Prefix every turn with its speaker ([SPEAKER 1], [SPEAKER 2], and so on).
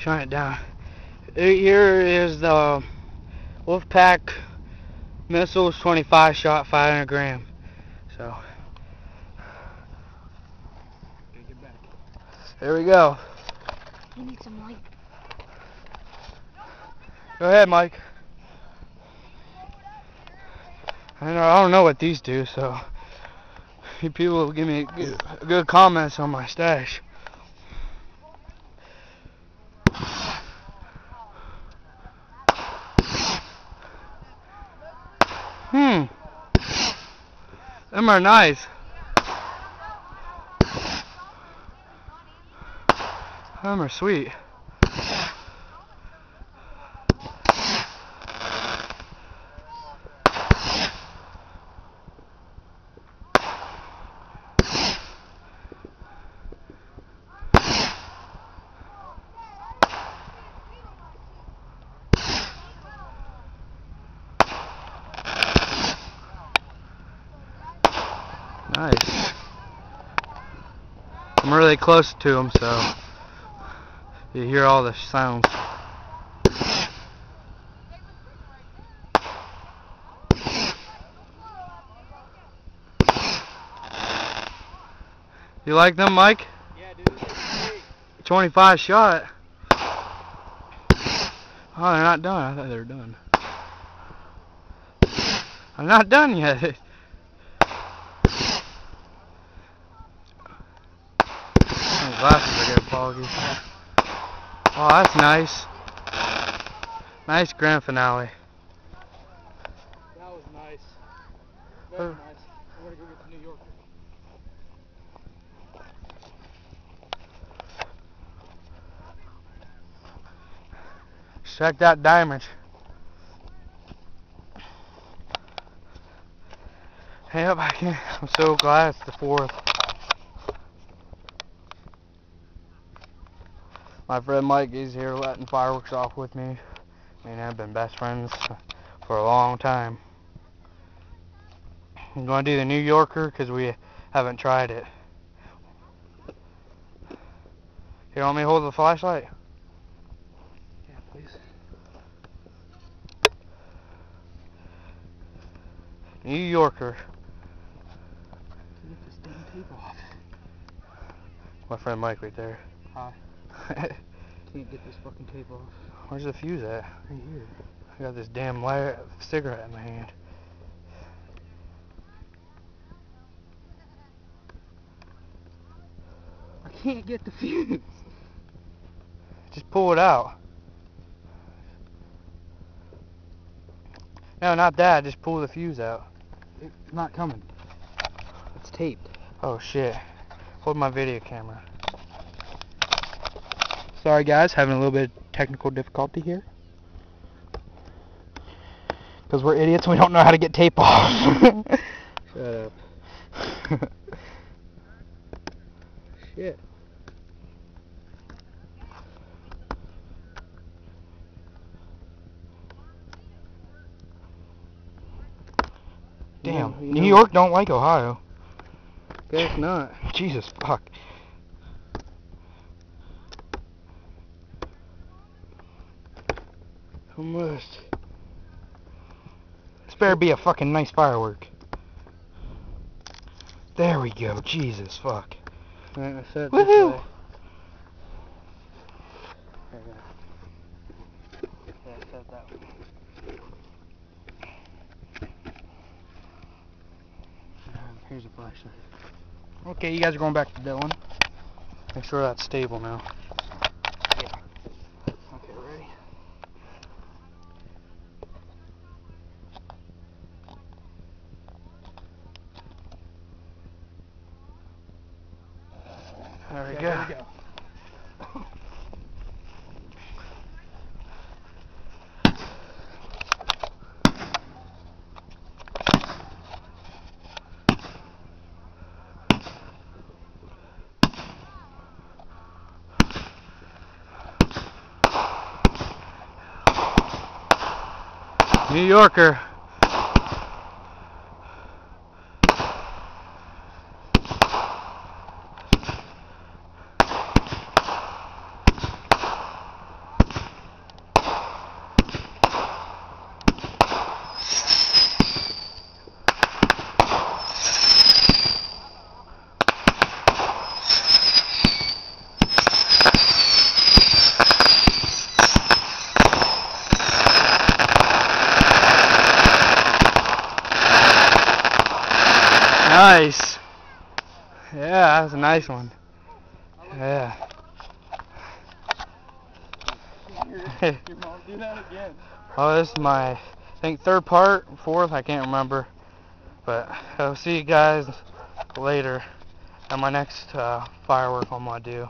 [SPEAKER 1] Shine it down. Here is the Wolfpack Missiles 25 shot, 500 gram. So,
[SPEAKER 2] Get back.
[SPEAKER 1] here we go.
[SPEAKER 3] You need some light.
[SPEAKER 1] Go ahead, Mike. I don't know what these do, so you people will give me good comments on my stash. Them are nice. Them are sweet. Nice. I'm really close to them, so you hear all the sounds. You like them, Mike?
[SPEAKER 2] Yeah, dude.
[SPEAKER 1] 25 shot. Oh, they're not done. I thought they were done. I'm not done yet. My glasses are getting foggy. Oh, that's nice. Nice grand finale.
[SPEAKER 2] That was nice. Very nice. I'm gonna go get the New Yorker.
[SPEAKER 1] Check that damage. Hey, up, I'm so glad it's the 4th. My friend Mike is here letting fireworks off with me. Me and him have been best friends for a long time. I'm going to do the New Yorker because we haven't tried it. You want me to hold the flashlight?
[SPEAKER 2] Yeah, please.
[SPEAKER 1] New Yorker.
[SPEAKER 2] Get this damn tape off.
[SPEAKER 1] My friend Mike right there.
[SPEAKER 2] Hi. Can't get this fucking tape off.
[SPEAKER 1] Where's the fuse at?
[SPEAKER 2] Right here.
[SPEAKER 1] I got this damn cigarette in my hand.
[SPEAKER 2] I can't get the fuse.
[SPEAKER 1] Just pull it out. No, not that. Just pull the fuse out.
[SPEAKER 2] It's not coming. It's taped.
[SPEAKER 1] Oh shit. Hold my video camera. Sorry guys, having a little bit of technical difficulty here. Because we're idiots and we don't know how to get tape off.
[SPEAKER 2] Shut up. Shit.
[SPEAKER 1] Damn,
[SPEAKER 2] You
[SPEAKER 1] New
[SPEAKER 2] know-
[SPEAKER 1] York don't like Ohio.
[SPEAKER 2] Guess not.
[SPEAKER 1] Jesus fuck. Almost. This better be a fucking nice firework. There we go. Jesus fuck.
[SPEAKER 2] Alright, I set it
[SPEAKER 1] Woohoo!
[SPEAKER 2] this way. Yeah, I set that way. Here's a flashlight.
[SPEAKER 1] Okay, you guys are going back to Dylan. Make sure that's stable now.
[SPEAKER 2] Yeah. Okay, ready?
[SPEAKER 1] There we
[SPEAKER 2] Okay,
[SPEAKER 1] go.
[SPEAKER 2] here we go.
[SPEAKER 1] New Yorker. Nice. Yeah, that was a nice one. Yeah.
[SPEAKER 2] Your mom do that again.
[SPEAKER 1] Oh, this is my, I think, third part, fourth, I can't remember. But I'll see you guys later on my next firework I'm going to do.